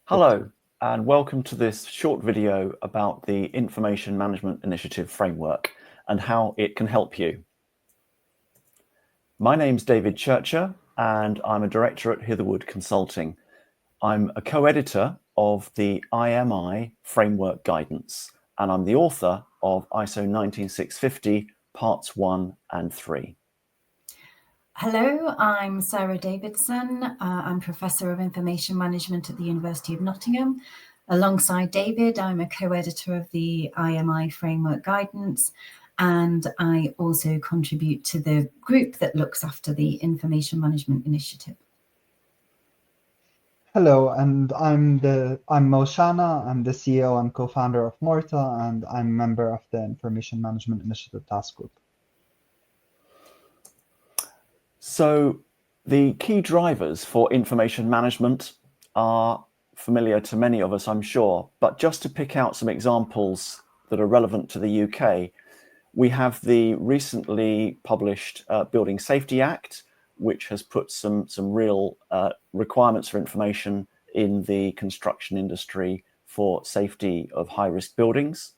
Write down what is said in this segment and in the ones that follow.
Hello, and welcome to this short video about the Information Management Initiative framework and how it can help you. My name's David Churcher, and I'm a director at Hitherwood Consulting. I'm a co-editor of the IMI Framework guidance, and I'm the author of ISO 19650 Parts 1 and 3. Hello, I'm Sarah Davidson. I'm Professor of Information Management at the University of Nottingham. Alongside David, I'm a co-editor of the IMI Framework guidance, and I also contribute to the group that looks after the Information Management Initiative. Hello, and I'm Mo Shana. I'm the CEO and co-founder of Morta, and I'm a member of the Information Management Initiative Task Group. So the key drivers for information management are familiar to many of us, I'm sure, but just to pick out some examples that are relevant to the UK, we have the recently published Building Safety Act, which has put some real requirements for information in the construction industry for safety of high-risk buildings.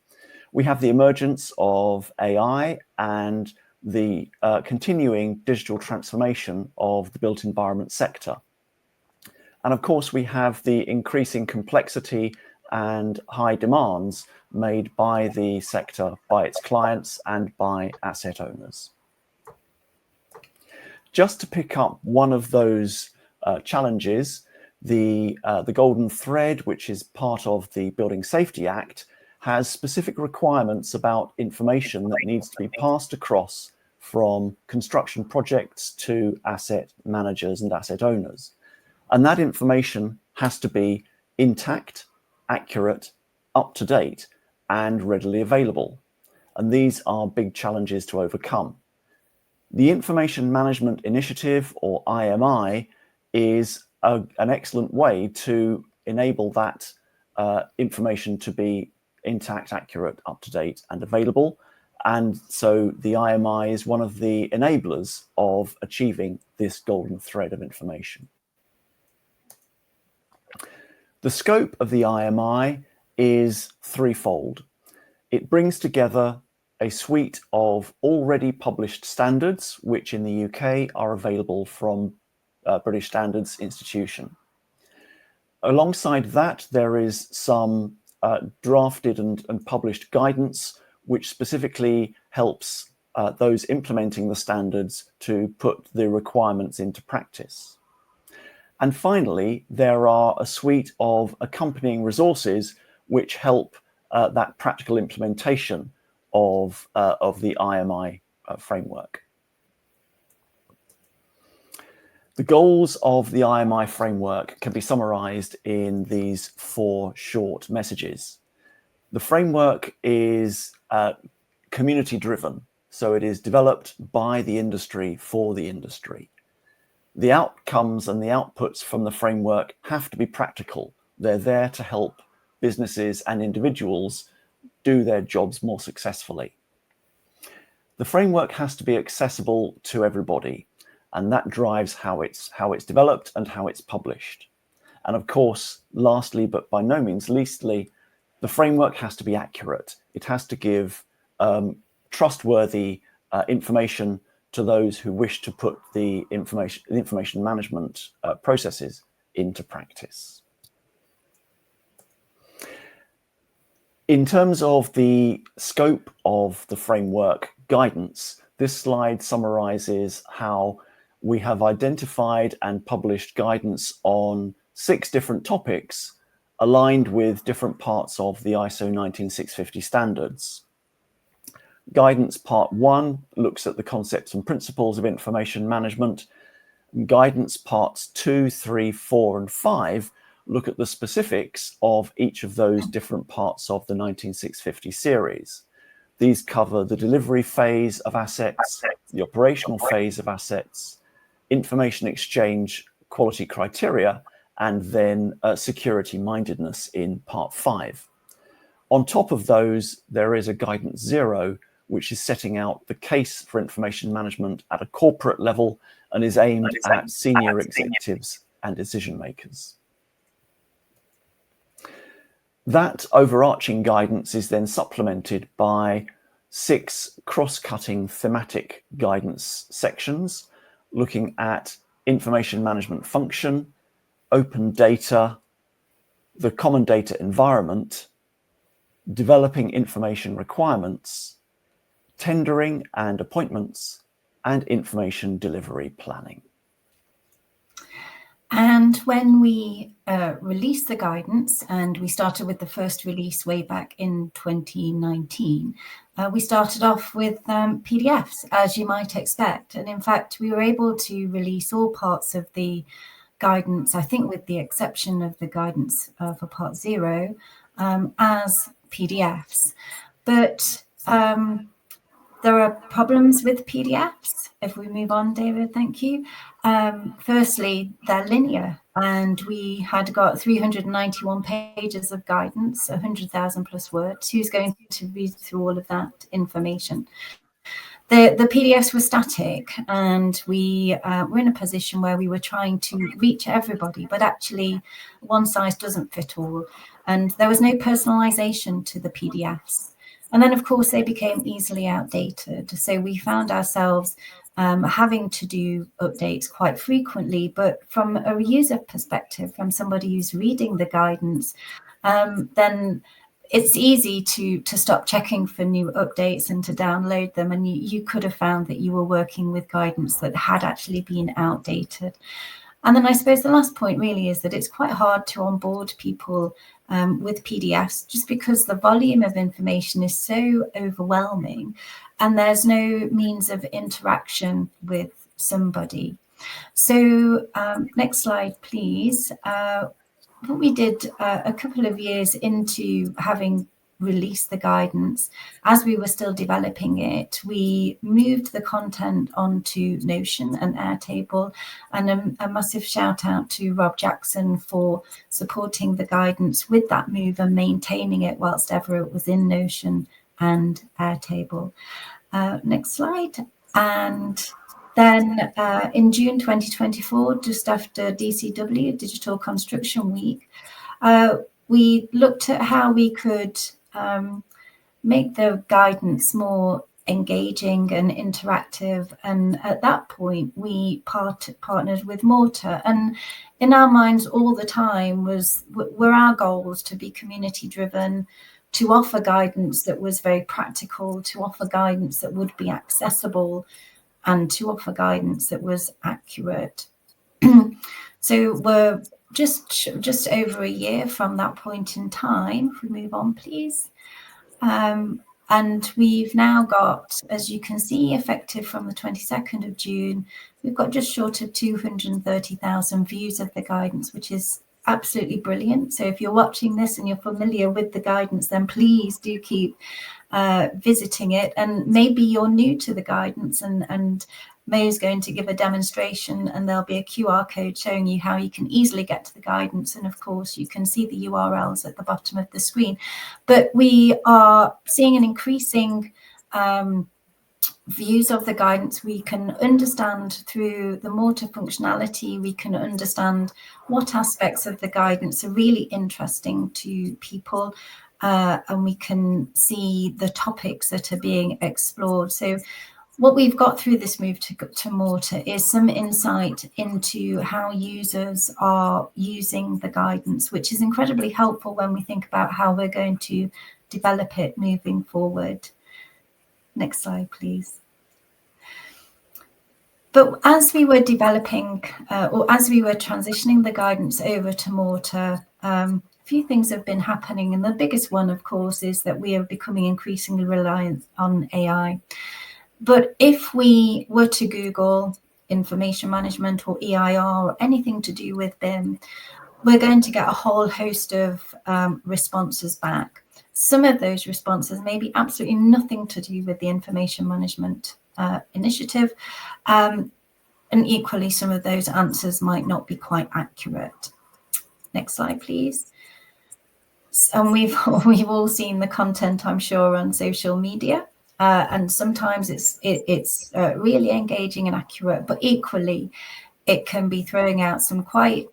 We have the emergence of AI and the continuing digital transformation of the built environment sector. And of course, we have the increasing complexity and high demands made by the sector, by its clients and by asset owners. Just to pick up one of those challenges, the golden thread, which is part of the Building Safety Act, has specific requirements about information that needs to be passed across from construction projects to asset managers and asset owners. And that information has to be intact, accurate, up to date, and readily available. And these are big challenges to overcome. The Information Management Initiative, or IMI, is an excellent way to enable that information to be intact, accurate, up to date, and available. And so the IMI is one of the enablers of achieving this golden thread of information. The scope of the IMI is threefold. It brings together a suite of already published standards, which in the UK are available from British Standards Institution. Alongside that, there is some drafted and published guidance, which specifically helps those implementing the standards to put the requirements into practice. And finally, there are a suite of accompanying resources which help that practical implementation of the IMI framework. The goals of the IMI framework can be summarized in these four short messages. The framework is community driven, so it is developed by the industry for the industry. The outcomes and the outputs from the framework have to be practical. They're there to help businesses and individuals do their jobs more successfully. The framework has to be accessible to everybody, and that drives how it's developed and how it's published. And of course, lastly, but by no means leastly, the framework has to be accurate. It has to give trustworthy information to those who wish to put the information management processes into practice. In terms of the scope of the framework guidance, this slide summarizes how we have identified and published guidance on 6 different topics aligned with different parts of the ISO 19650 standards. Guidance Part 1 looks at the concepts and principles of information management. Guidance Parts 2, 3, 4, and 5 look at the specifics of each of those different parts of the 19650 series. These cover the delivery phase of assets, the operational phase of assets, information exchange quality criteria, and then security mindedness in Part 5. On top of those, there is a Guidance 0, which is setting out the case for information management at a corporate level and is aimed at senior executives and decision makers. That overarching guidance is then supplemented by 6 cross-cutting thematic guidance sections looking at information management function, open data, the common data environment, developing information requirements, tendering and appointments, and information delivery planning. And when we released the guidance, and we started with the first release way back in 2019, we started off with PDFs, as you might expect. And in fact, we were able to release all parts of the guidance, I think with the exception of the guidance for part 0, as PDFs. But there are problems with PDFs. If we move on, David, thank you. Firstly, they're linear, and we had got 391 pages of guidance, 100,000 plus words. Who's going to read through all of that information? The PDFs were static, and we were in a position where we were trying to reach everybody, but actually one size doesn't fit all, and there was no personalization to the PDFs. And then, of course, they became easily outdated. So we found ourselves having to do updates quite frequently. But from a user perspective, from somebody who's reading the guidance, then it's easy to stop checking for new updates and to download them. And you could have found that you were working with guidance that had actually been outdated. And then I suppose the last point really is that it's quite hard to onboard people with PDFs, just because the volume of information is so overwhelming and there's no means of interaction with somebody. So next slide, please. What we did a couple of years into having released the guidance, as we were still developing it, we moved the content onto Notion and Airtable, and a massive shout out to Rob Jackson for supporting the guidance with that move and maintaining it whilst ever it was in Notion and Airtable. Next slide. And then in June 2024, just after DCW, Digital Construction Week, we looked at how we could make the guidance more engaging and interactive. And at that point, we partnered with Morta. And in our minds all the time were our goals to be community driven, to offer guidance that was very practical, to offer guidance that would be accessible, and to offer guidance that was accurate. So we're just over a year from that point in time. If we move on, please. And we've now got, as you can see, effective from the 22nd of June, we've got just short of 230,000 views of the guidance, which is absolutely brilliant. So if you're watching this and you're familiar with the guidance, then please do keep visiting it. And maybe you're new to the guidance, and Mo's going to give a demonstration, and there'll be a QR code showing you how you can easily get to the guidance. And of course, you can see the URLs at the bottom of the screen. But we are seeing an increasing views of the guidance. We can understand through the Morta functionality, we can understand what aspects of the guidance are really interesting to people, and we can see the topics that are being explored. So what we've got through this move to Morta is some insight into how users are using the guidance, which is incredibly helpful when we think about how we're going to develop it moving forward. Next slide, please. But as we were developing, or as we were transitioning the guidance over to Morta, a few things have been happening. And the biggest one, of course, is that we are becoming increasingly reliant on AI. But if we were to Google information management or EIR or anything to do with BIM, we're going to get a whole host of responses back. Some of those responses may be absolutely nothing to do with the information management initiative. And equally, some of those answers might not be quite accurate. Next slide, please. And we've all seen the content, I'm sure, on social media. And sometimes it's really engaging and accurate, but equally it can be throwing out some quite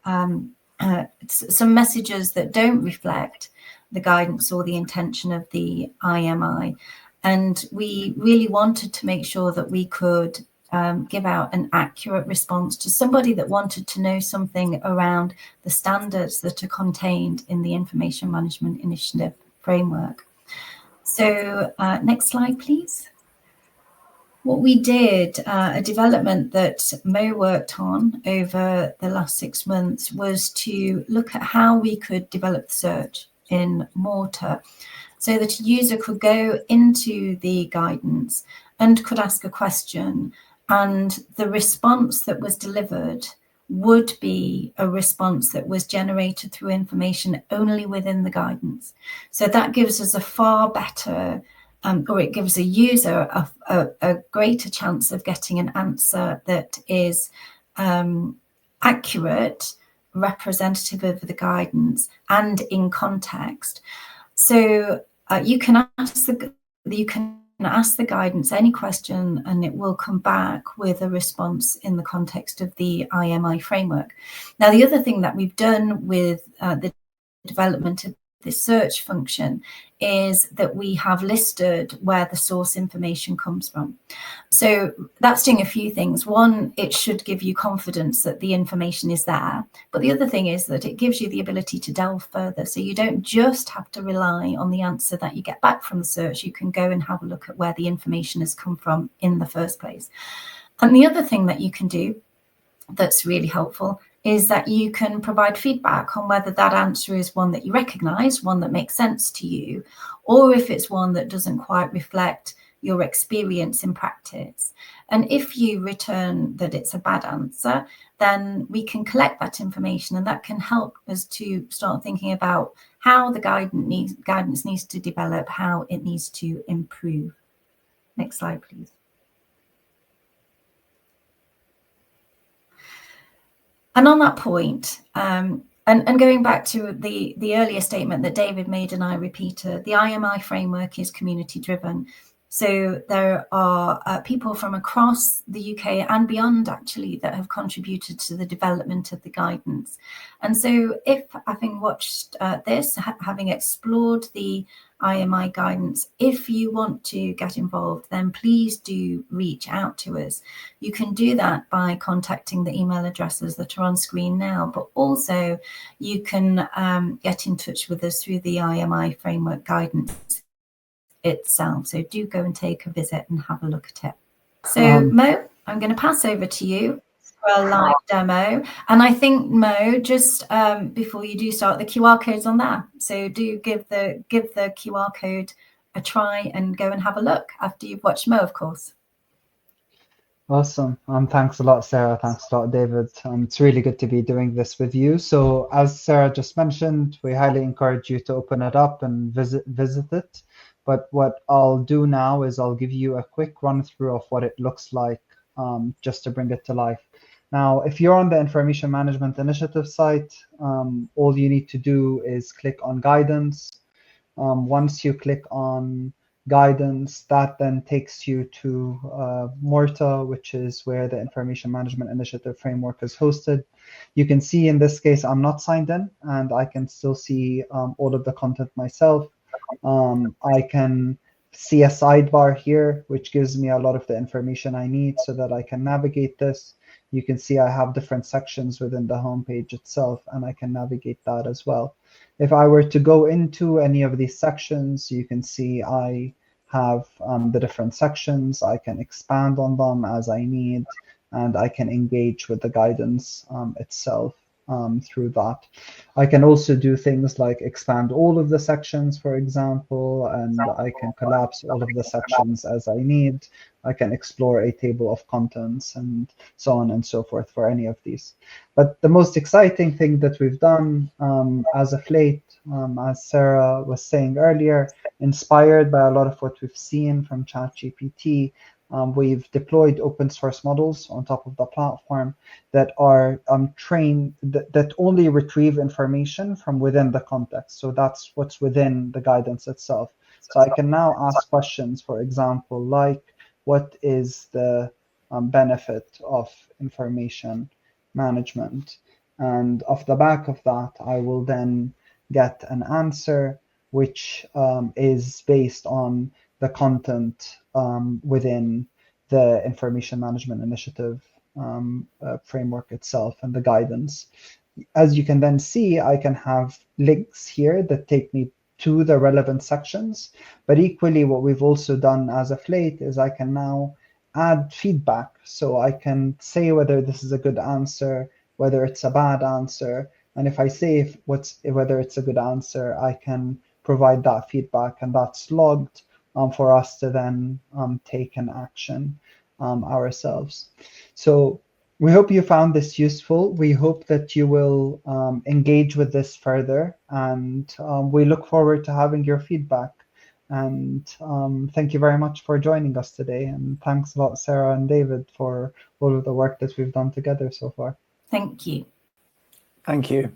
some messages that don't reflect the guidance or the intention of the IMI. And we really wanted to make sure that we could give out an accurate response to somebody that wanted to know something around the standards that are contained in the Information Management Initiative Framework. So next slide, please. What we did, a development that Mo worked on over the last 6 months, was to look at how we could develop the search in Morta so that a user could go into the guidance and could ask a question, and the response that was delivered would be a response that was generated through information only within the guidance. So that gives us a far better or it gives a user a greater chance of getting an answer that is accurate, representative of the guidance, and in context. So you can ask the guidance any question, and it will come back with a response in the context of the IMI framework. Now, the other thing that we've done with the development of the search function is that we have listed where the source information comes from. So that's doing a few things. One, it should give you confidence that the information is there. But the other thing is that it gives you the ability to delve further. So you don't just have to rely on the answer that you get back from the search. You can go and have a look at where the information has come from in the first place. And the other thing that you can do that's really helpful is that you can provide feedback on whether that answer is one that you recognize, one that makes sense to you, or if it's one that doesn't quite reflect your experience in practice. And if you return that it's a bad answer, then we can collect that information, and that can help us to start thinking about how the guidance needs to develop, how it needs to improve. Next slide, please. And on that point, and going back to the earlier statement that David made and I repeated, the IMI framework is community driven. So there are people from across the UK and beyond, actually, that have contributed to the development of the guidance. And so if, having watched this, having explored the IMI guidance, if you want to get involved, then please do reach out to us. You can do that by contacting the email addresses that are on screen now, but also you can get in touch with us through the IMI framework guidance itself. So do go and take a visit and have a look at it. So Mo, I'm going to pass over to you for a live demo. And I think, Mo, just before you do start, the QR code's on there. So do give the QR code a try and go and have a look after you've watched Mo, of course. Awesome. Thanks a lot, Sarah. Thanks a lot, David. It's really good to be doing this with you. So as Sarah just mentioned, we highly encourage you to open it up and visit it. But what I'll do now is I'll give you a quick run through of what it looks like, just to bring it to life. Now, if you're on the Information Management Initiative site, all you need to do is click on Guidance. Once you click on Guidance, that then takes you to Morta, which is where the Information Management Initiative Framework is hosted. You can see in this case, I'm not signed in, and I can still see all of the content myself. I can see a sidebar here, which gives me a lot of the information I need so that I can navigate this. You can see I have different sections within the homepage itself, and I can navigate that as well. If I were to go into any of these sections, you can see I have the different sections. I can expand on them as I need, and I can engage with the guidance itself through that. I can also do things like expand all of the sections, for example, and I can collapse all of the sections as I need. I can explore a table of contents and so on and so forth for any of these. But the most exciting thing that we've done as of late, as Sarah was saying earlier, inspired by a lot of what we've seen from ChatGPT, we've deployed open source models on top of the platform that are trained, that only retrieve information from within the context. So that's what's within the guidance itself. So I can now ask questions, for example, like, what is the benefit of information management? And off the back of that, I will then get an answer which is based on the content within the Information Management Initiative framework itself and the guidance. As you can then see, I can have links here that take me to the relevant sections, but equally what we've also done as of late is I can now add feedback. So I can say whether this is a good answer, whether it's a bad answer, and if I say whether it's a good answer, I can provide that feedback, and that's logged for us to then take an action ourselves. So we hope you found this useful. We hope that you will engage with this further, and we look forward to having your feedback. And thank you very much for joining us today. And thanks a lot, Sarah and David, for all of the work that we've done together so far. Thank you. Thank you.